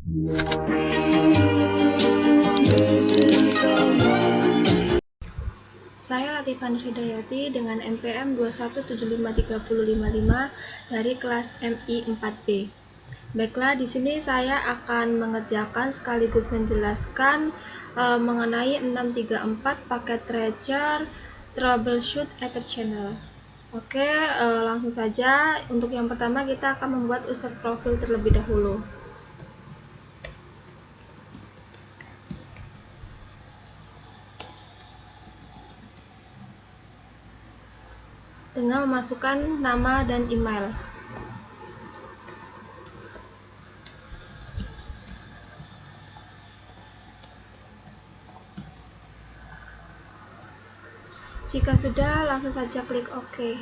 Saya Latifah Nurhidayati dengan NPM 2175355 dari kelas MI 4B. Baiklah, di sini saya akan mengerjakan sekaligus menjelaskan mengenai 634 paket tracer troubleshoot Ether channel. Oke, langsung saja. Untuk yang pertama kita akan membuat user profil terlebih dahulu. Dengan memasukkan nama dan email. Jika sudah, langsung saja klik OK.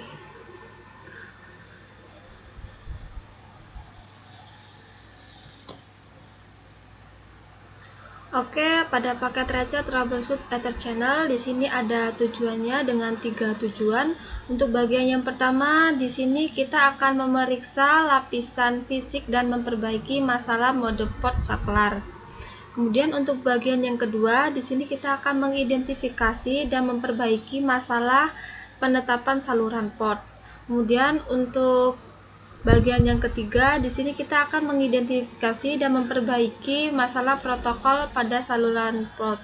Oke, pada paket tracer troubleshoot Ether channel di sini ada tujuannya dengan 3 tujuan. Untuk bagian yang pertama, di sini kita akan memeriksa lapisan fisik dan memperbaiki masalah mode port saklar. Kemudian untuk bagian yang kedua, di sini kita akan mengidentifikasi dan memperbaiki masalah penetapan saluran port. Kemudian untuk bagian yang ketiga, di sini kita akan mengidentifikasi dan memperbaiki masalah protokol pada saluran port.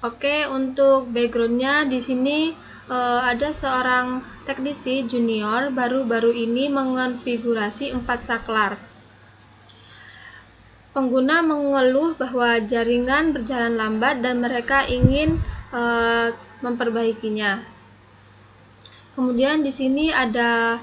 Oke, untuk backgroundnya di sini ada seorang teknisi junior baru-baru ini mengonfigurasi 4 saklar. Pengguna mengeluh bahwa jaringan berjalan lambat dan mereka ingin memperbaikinya. Kemudian di sini ada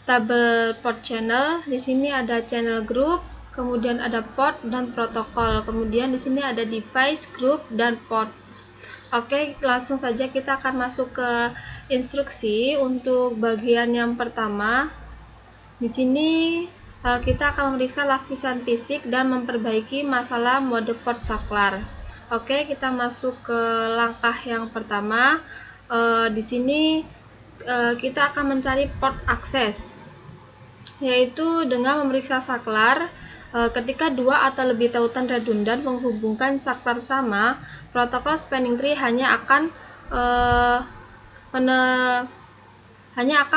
tabel port channel, di sini ada channel group, kemudian ada port dan protokol. Kemudian di sini ada device, group, dan ports. Oke, langsung saja kita akan masuk ke instruksi untuk bagian yang pertama. Di sini kita akan memeriksa lapisan fisik dan memperbaiki masalah mode port saklar. Oke, kita masuk ke langkah yang pertama. Di sini kita akan mencari port akses, yaitu dengan memeriksa saklar. Ketika dua atau lebih tautan redundan menghubungkan saklar sama, protokol spanning tree hanya akan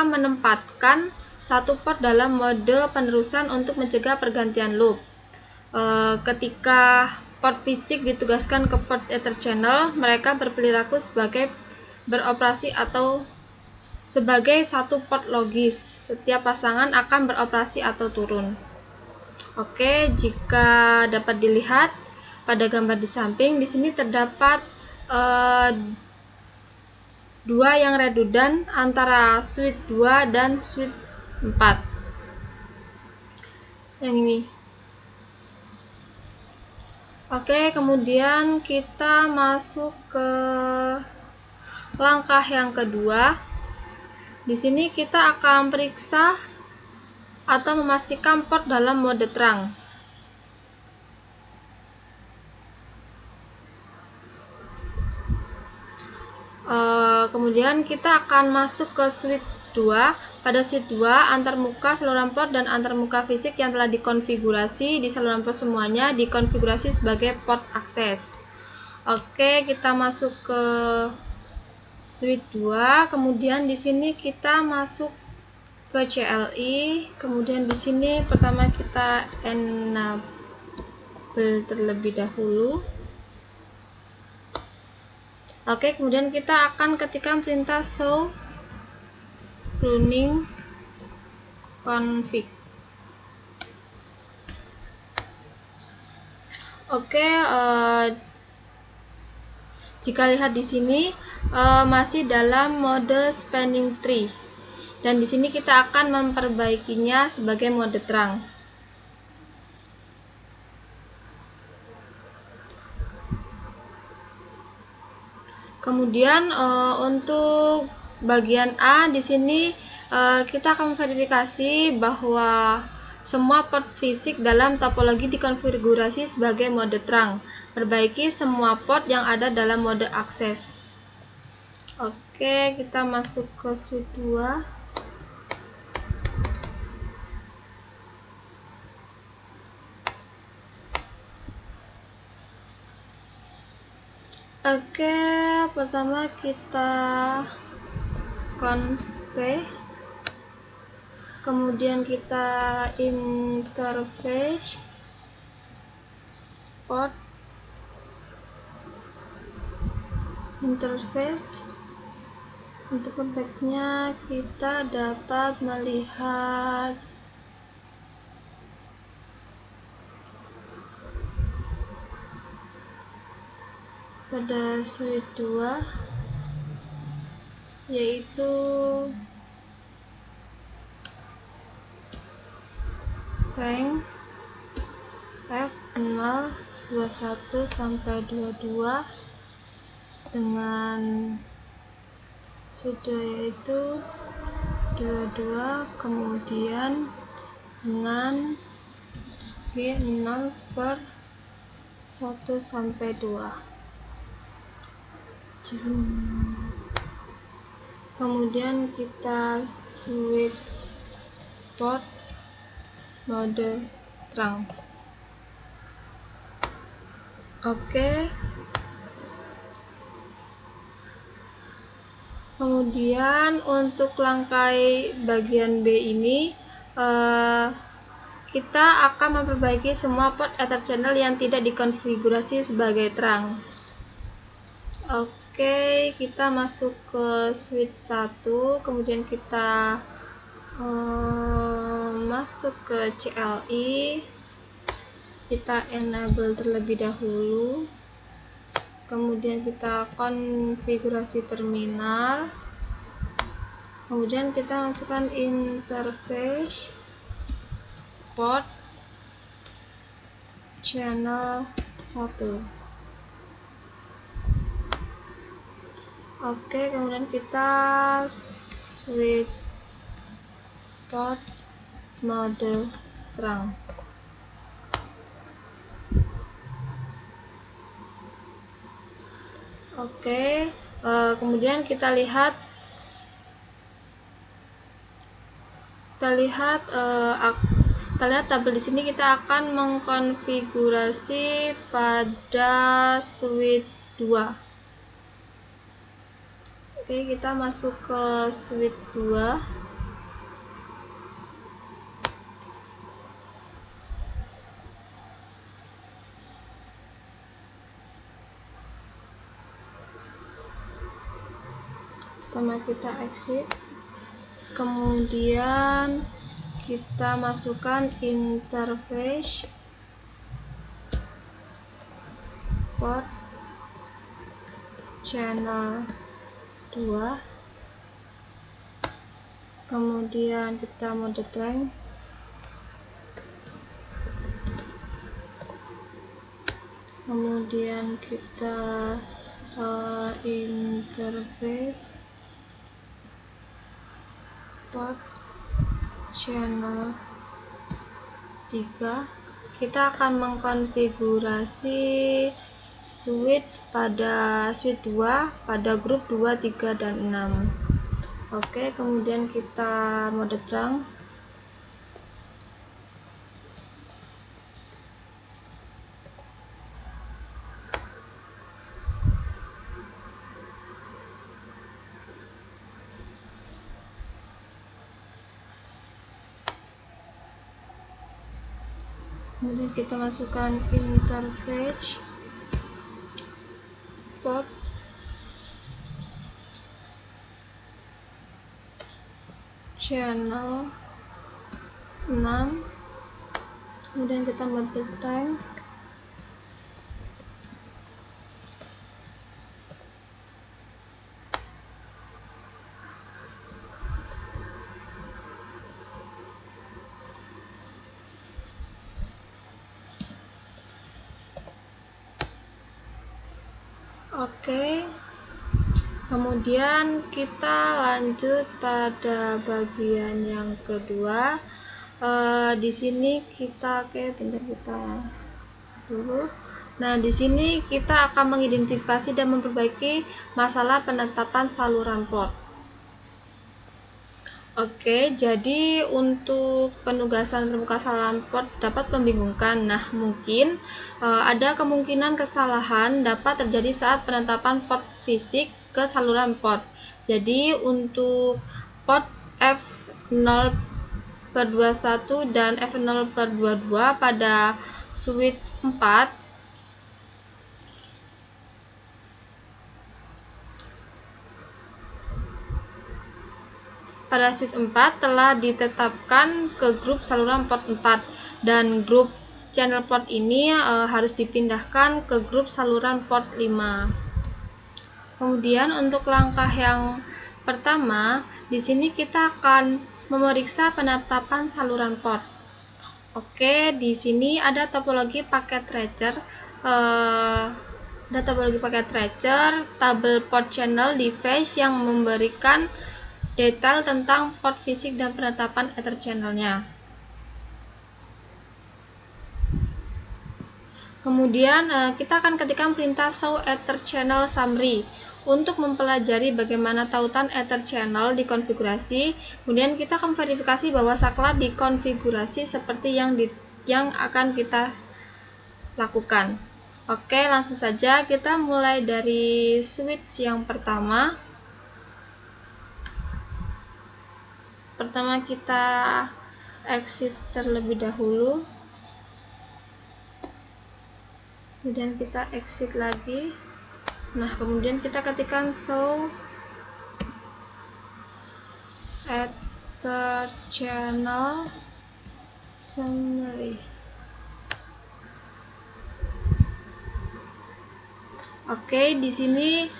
menempatkan satu port dalam mode penerusan untuk mencegah pergantian loop. Ketika port fisik ditugaskan ke port Ether channel, mereka berperilaku sebagai beroperasi atau sebagai satu port logis. Setiap pasangan akan beroperasi atau turun. Oke, jika dapat dilihat pada gambar di samping, di sini terdapat dua yang redundan antara switch 2 dan switch 4. Yang ini. Oke, kemudian kita masuk ke langkah yang kedua. Di sini kita akan periksa atau memastikan port dalam mode terang. Kemudian kita akan masuk ke switch 2. Pada switch 2, antarmuka saluran port dan antarmuka fisik yang telah dikonfigurasi di saluran port semuanya dikonfigurasi sebagai port akses. Oke, kita masuk ke switch 2, kemudian di sini kita masuk ke CLI, kemudian di sini pertama kita enable terlebih dahulu. Oke, kemudian kita akan ketikkan perintah show running config. Oke, jika lihat di sini masih dalam mode spanning tree, dan di sini kita akan memperbaikinya sebagai mode terang. Kemudian untuk bagian A di sini kita akan memverifikasi bahwa semua port fisik dalam topologi dikonfigurasi sebagai mode terang. Perbaiki semua port yang ada dalam mode akses. Oke, kita masuk ke switch 2. Oke, pertama kita config, kemudian kita interface port interface. Untuk config-nya kita dapat melihat pada switch 2 yaitu rank F0 21 sampai 22 dengan sudah yaitu 22, kemudian dengan G0 per 1 sampai 2. Kemudian kita switch port mode terang. Oke. Kemudian untuk langkah bagian B ini kita akan memperbaiki semua port Ether channel yang tidak dikonfigurasi sebagai terang. Oke, kita masuk ke switch 1, kemudian kita masuk ke CLI, kita enable terlebih dahulu. Kemudian kita konfigurasi terminal, kemudian kita masukkan interface port channel 1. Oke, kemudian kita switch port mode terang. Oke, kemudian kita lihat tabel di sini. Kita akan mengkonfigurasi pada switch 2. Oke, kita masuk ke switch 2. Pertama kita exit, kemudian kita masukkan interface port channel 2, kemudian kita mode terang, kemudian kita interface port channel 3. Kita akan mengkonfigurasi switch pada switch 2 pada grup 2, 3, dan 6. Oke, kemudian kita mode terang, kemudian kita masukkan interface port channel 6, kemudian kita mode terang, oke. Kemudian kita lanjut pada bagian yang kedua. Di sini kita dulu. Nah, di sini kita akan mengidentifikasi dan memperbaiki masalah penetapan saluran port. Oke, jadi untuk penugasan terbuka saluran port dapat membingungkan. Nah, mungkin ada kemungkinan kesalahan dapat terjadi saat penetapan port fisik ke saluran port. Jadi untuk port F0/21 dan F0/22 pada switch 4 telah ditetapkan ke grup saluran port 4 dan grup channel port ini harus dipindahkan ke grup saluran port 5. Kemudian untuk langkah yang pertama, di sini kita akan memeriksa penetapan saluran port. Oke, di sini ada topologi paket tracer, tabel port channel device yang memberikan detail tentang port fisik dan penetapan ether channelnya. Kemudian kita akan ketikkan perintah show ether channel summary untuk mempelajari bagaimana tautan ether channel dikonfigurasi. Kemudian kita akan verifikasi bahwa saklar dikonfigurasi seperti yang akan kita lakukan. Oke, langsung saja kita mulai dari switch yang pertama. Pertama kita exit terlebih dahulu. Kemudian kita exit lagi. Nah, kemudian kita ketikkan show ether channel summary. Oke, di sini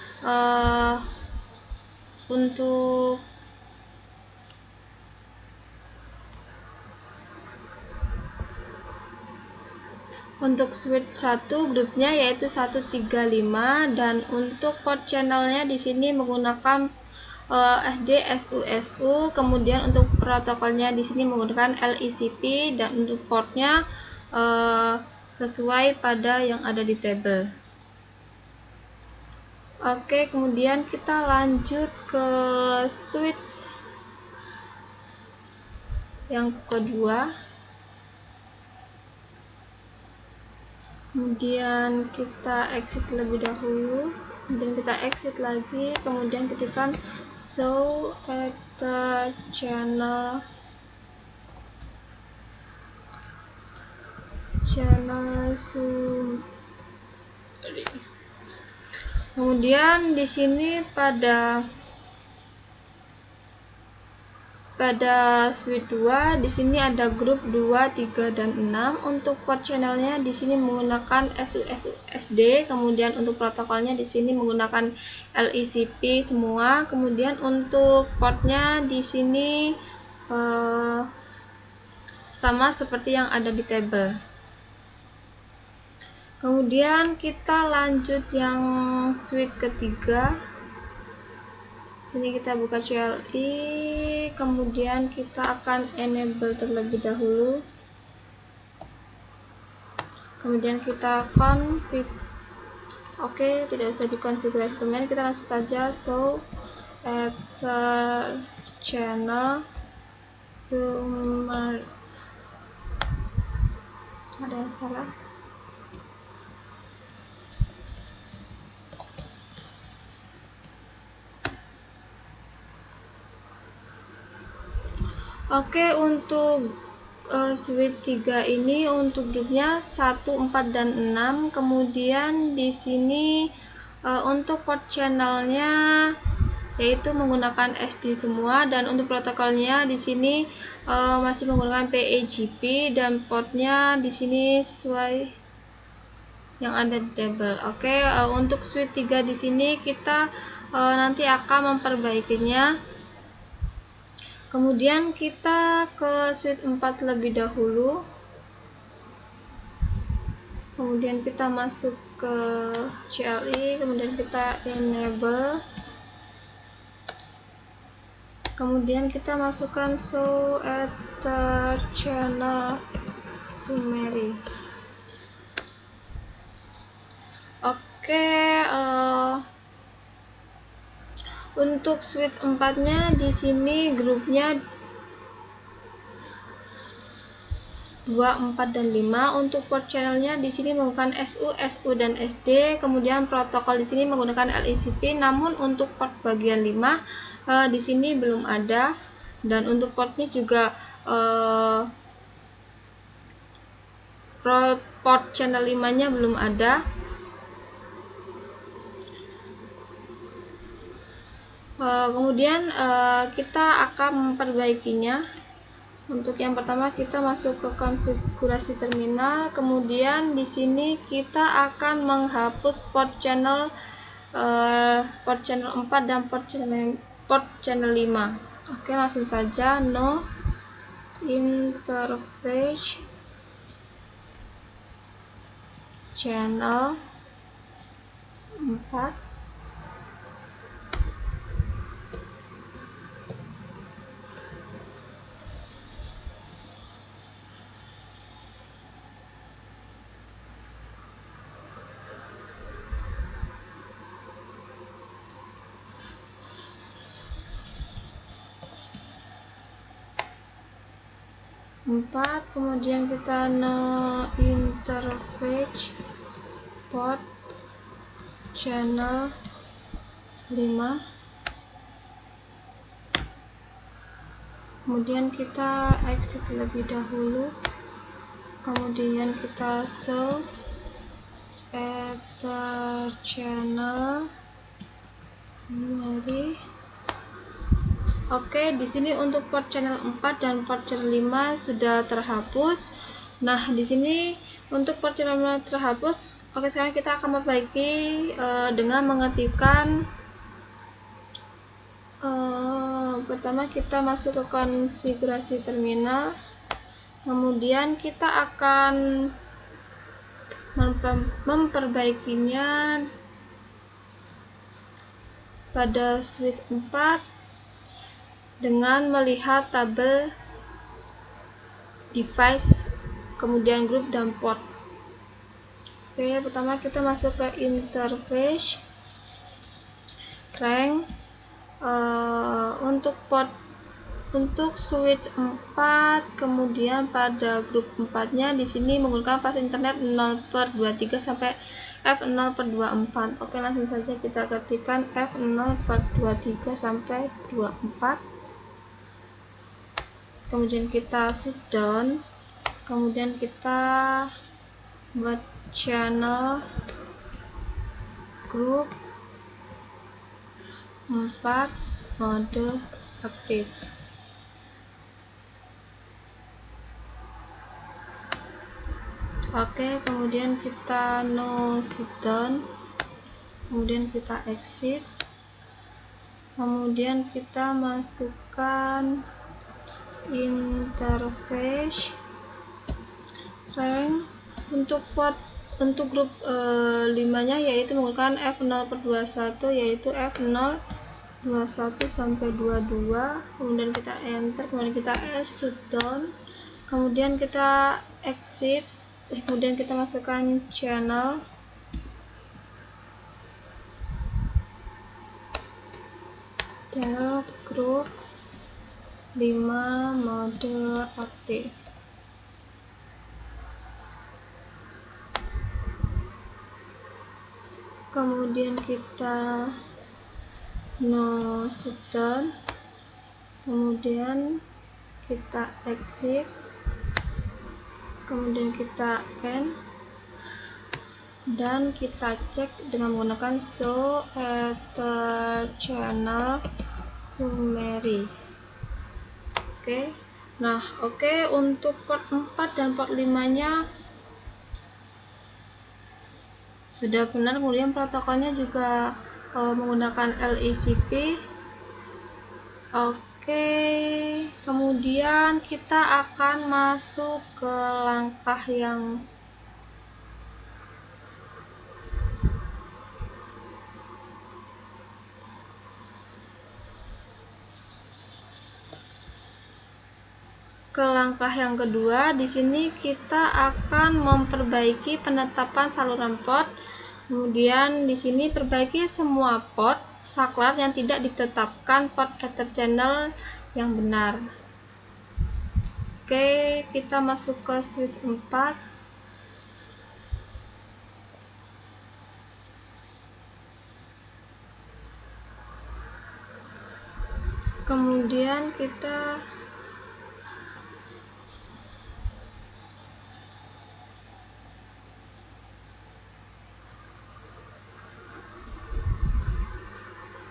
untuk switch 1 grupnya yaitu 135 dan untuk port channelnya di sini menggunakan SD SUSU, kemudian untuk protokolnya di sini menggunakan LECP dan untuk portnya sesuai pada yang ada di tabel. Oke, kemudian kita lanjut ke switch yang kedua. Kemudian kita exit terlebih dahulu, kemudian kita exit lagi, kemudian ketikkan show ether channel summary. Kemudian di sini pada switch 2 di sini ada grup 2, 3 dan 6. Untuk port channelnya di sini menggunakan SUSD, kemudian untuk protokolnya di sini menggunakan LECP semua. Kemudian untuk portnya di sini sama seperti yang ada di tabel. Kemudian kita lanjut yang switch ketiga. Sini kita buka CLI, kemudian kita akan enable terlebih dahulu, kemudian kita config. Oke, tidak usah dikonfigurasi teman, kita langsung saja show ether channel summary. Ada yang salah. Oke, untuk switch 3 ini untuk grupnya 1, 4 dan 6. Kemudian di sini untuk port channelnya yaitu menggunakan SD semua, dan untuk protokolnya di sini masih menggunakan PEGP dan portnya di sini sesuai yang ada di tabel. Oke, untuk switch 3 di sini kita nanti akan memperbaikinya. Kemudian kita ke switch 4 lebih dahulu. Kemudian kita masuk ke CLI, kemudian kita enable. Kemudian kita masukkan show ether channel summary. Oke, Untuk switch 4-nya di sini grupnya 2, 4, dan 5. Untuk port channelnya di sini menggunakan SU, SU, dan SD. Kemudian protokol di sini menggunakan LECP. Namun untuk port bagian 5 di sini belum ada. Dan untuk portnya juga port channel 5-nya belum ada. Kemudian kita akan memperbaikinya. Untuk yang pertama kita masuk ke konfigurasi terminal, kemudian di sini kita akan menghapus port channel 4 dan port channel 5. Oke, langsung saja no interface channel 4. Kemudian kita no interface port channel 5. Kemudian kita exit terlebih dahulu, kemudian kita show ether channel summary. Oke, di sini untuk port channel 4 dan port channel 5 sudah terhapus. Nah, di sini untuk port channel 5 terhapus. Oke, sekarang kita akan memperbaiki dengan mengetikkan pertama kita masuk ke konfigurasi terminal. Kemudian kita akan memperbaikinya pada switch 4 dengan melihat tabel device, kemudian grup dan port. Oke, pertama kita masuk ke interface rank. Untuk switch 4, kemudian pada grup 4-nya di sini menggunakan fast internet 0/23 sampai F0/24. Oke, langsung saja kita ketikkan F0/23 sampai 24. Kemudian kita shutdown, kemudian kita buat channel grup 4 mode aktif. Oke, kemudian kita no shutdown, kemudian kita exit, kemudian kita masukkan interface rank. Untuk grup 5-nya yaitu menggunakan F0/21, yaitu F0/21 sampai 22. Kemudian kita enter, kemudian kita shutdown, kemudian kita exit, kemudian kita masukkan channel grup 5 mode aktif. Kemudian kita no shutdown, kemudian kita exit, kemudian kita end, dan kita cek dengan menggunakan show ether channel summary. Oke. Nah, oke, untuk port 4 dan port 5-nya sudah benar. Kemudian protokolnya juga menggunakan LECP. Oke, kemudian kita akan masuk ke langkah yang kedua. Di sini kita akan memperbaiki penetapan saluran port. Kemudian di sini perbaiki semua port. saklar yang tidak ditetapkan port Ether channel yang benar. Oke, kita masuk ke switch 4. Kemudian kita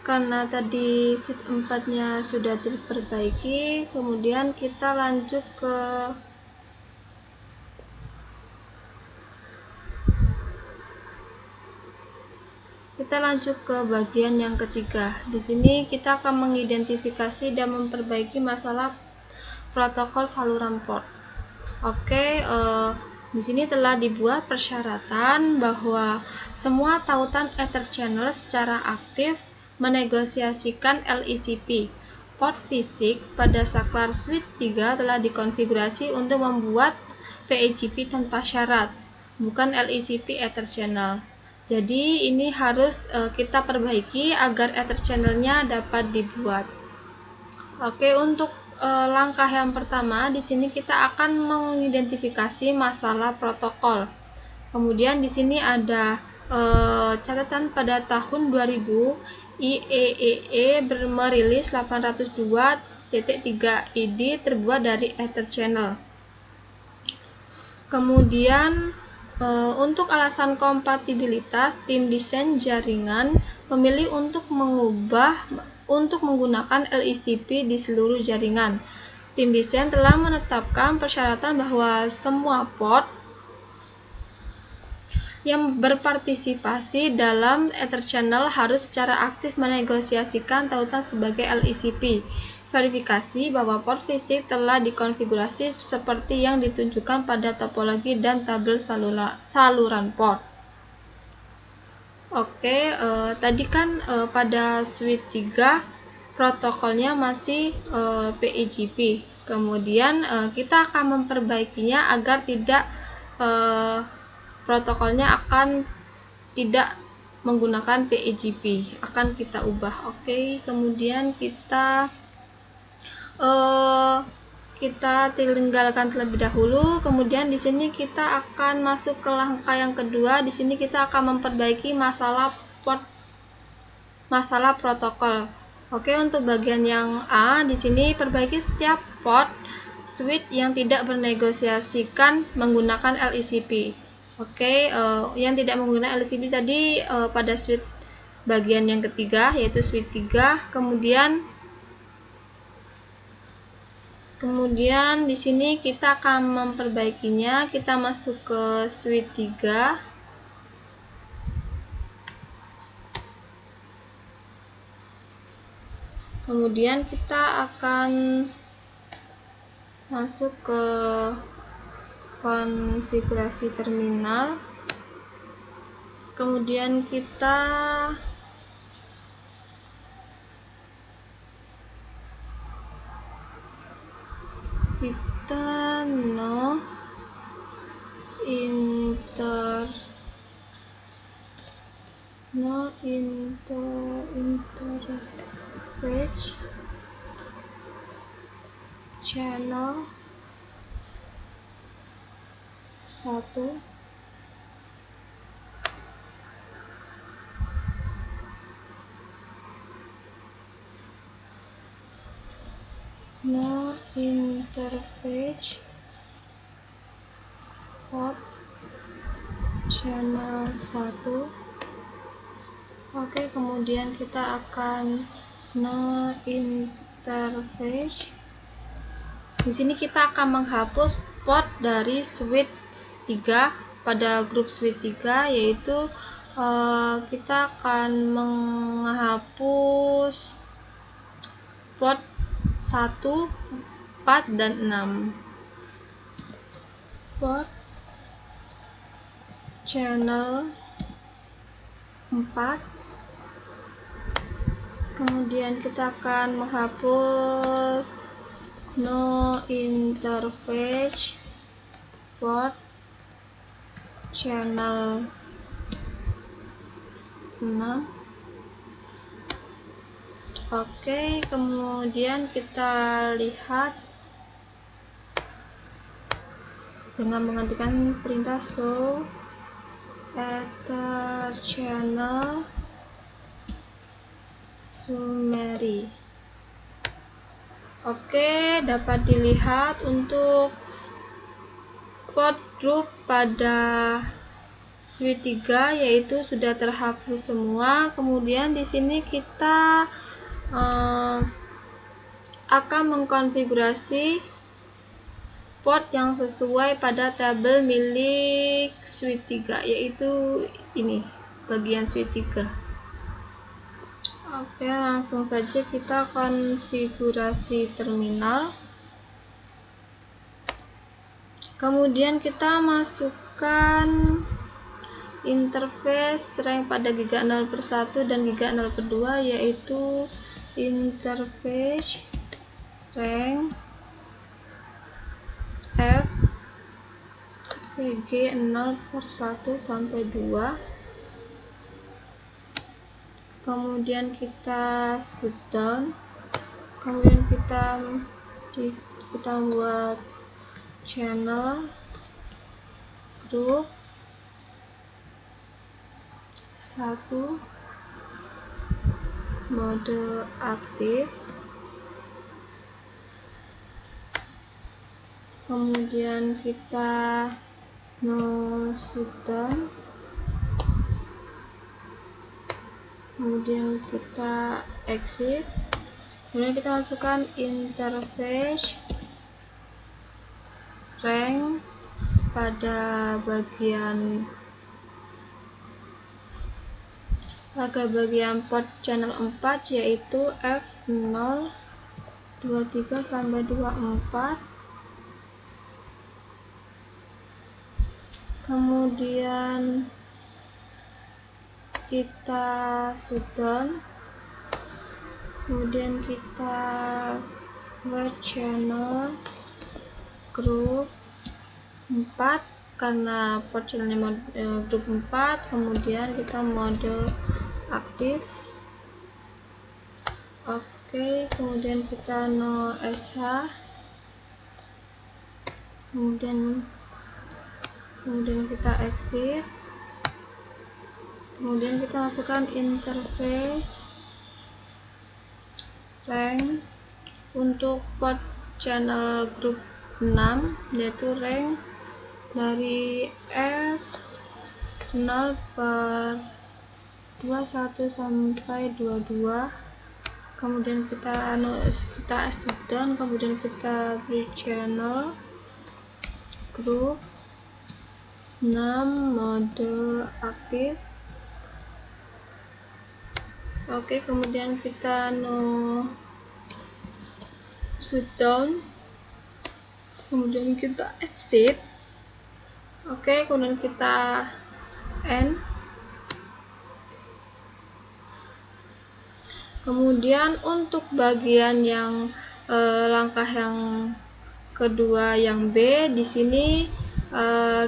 karena tadi switch 4-nya sudah diperbaiki, kemudian kita lanjut ke bagian yang ketiga. Di sini kita akan mengidentifikasi dan memperbaiki masalah protokol saluran port. Oke, di sini telah dibuat persyaratan bahwa semua tautan Ether channel secara aktif menegosiasikan LECP. Port fisik pada saklar switch 3 telah dikonfigurasi untuk membuat PEGP tanpa syarat, bukan LECP Ether channel. Jadi ini harus kita perbaiki agar Ether channelnya dapat dibuat. Oke, untuk langkah yang pertama di sini kita akan mengidentifikasi masalah protokol. Kemudian di sini ada catatan pada tahun 2000 IEEE merilis 802.3 ID terbuat dari Ether channel. Kemudian untuk alasan kompatibilitas, tim desain jaringan memilih untuk menggunakan LECP di seluruh jaringan. Tim desain telah menetapkan persyaratan bahwa semua port yang berpartisipasi dalam Ether channel harus secara aktif menegosiasikan tautan sebagai LECP. Verifikasi bahwa port fisik telah dikonfigurasi seperti yang ditunjukkan pada topologi dan tabel saluran port. Oke, tadi kan pada switch 3 protokolnya masih PEGP. Kemudian kita akan memperbaikinya agar tidak protokolnya akan tidak menggunakan PEGP, akan kita ubah. Oke, kemudian kita tinggalkan terlebih dahulu. Kemudian di sini kita akan masuk ke langkah yang kedua. Di sini kita akan memperbaiki masalah protokol. Oke, untuk bagian yang A, di sini perbaiki setiap port switch yang tidak bernegosiasikan menggunakan LECP. Oke, yang tidak menggunakan LECP tadi pada switch bagian yang ketiga, yaitu switch 3. Kemudian di sini kita akan memperbaikinya. Kita masuk ke switch 3. Kemudian kita akan masuk ke konfigurasi terminal. Kemudian kita no interface channel 1. No interface port channel 1. Oke, kemudian kita akan no interface. Di sini kita akan menghapus port dari switch 3 pada grup switch 3, yaitu kita akan menghapus port 1, 4, dan 6. Port channel 4. Kemudian kita akan menghapus no interface port channel 6. Oke, kemudian kita lihat dengan mengetikkan perintah show ether channel summary. Oke, dapat dilihat untuk port group pada switch 3 yaitu sudah terhapus semua. Kemudian di sini kita akan mengkonfigurasi port yang sesuai pada tabel milik switch 3, yaitu ini bagian switch 3. Oke, langsung saja kita konfigurasi terminal. Kemudian kita masukkan interface rank pada giga 0/1 dan giga 0/2, yaitu interface rank F PG 0/1 sampai 2. Kemudian kita shutdown. Kemudian kita buat channel group 1 mode aktif. Kemudian kita no shutdown. Kemudian kita exit. Kemudian kita masukkan interface rank pada bagian port channel 4, yaitu F023 sampai 24. Kemudian kita shutdown. Kemudian kita buat channel group 4 karena port channelnya group 4. Kemudian kita mode aktif. Oke, kemudian kita no SH. Kemudian kita exit. Kemudian kita masukkan interface rank untuk port channel group 6, yaitu rank dari F0/21 sampai 22. Kemudian kita shutdown. Kemudian kita beri channel group 6 mode aktif. Oke, kemudian kita no shutdown. Kemudian kita exit. Oke, kemudian kita end. Kemudian untuk bagian yang langkah yang kedua yang B, di sini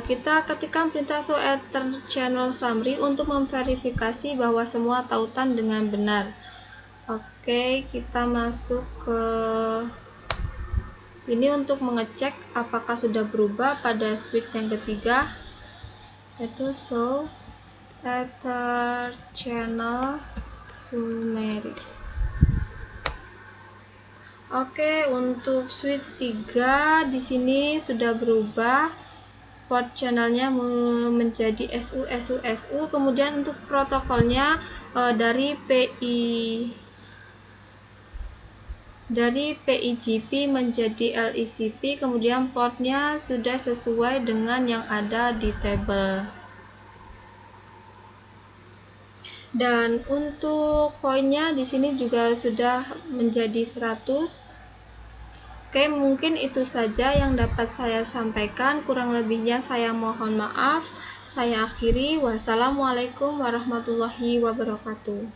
kita ketikkan perintah show ether channel summary untuk memverifikasi bahwa semua tautan dengan benar. Oke, kita masuk ke ini untuk mengecek apakah sudah berubah pada switch yang ketiga, yaitu show ether channel summary. Oke, untuk switch 3 di sini sudah berubah. Port channelnya menjadi SU. Kemudian untuk protokolnya dari PIGP menjadi LECP. Kemudian portnya sudah sesuai dengan yang ada di tabel. Dan untuk poinnya di sini juga sudah menjadi 100. Oke, mungkin itu saja yang dapat saya sampaikan. Kurang lebihnya saya mohon maaf. Saya akhiri. Wassalamualaikum warahmatullahi wabarakatuh.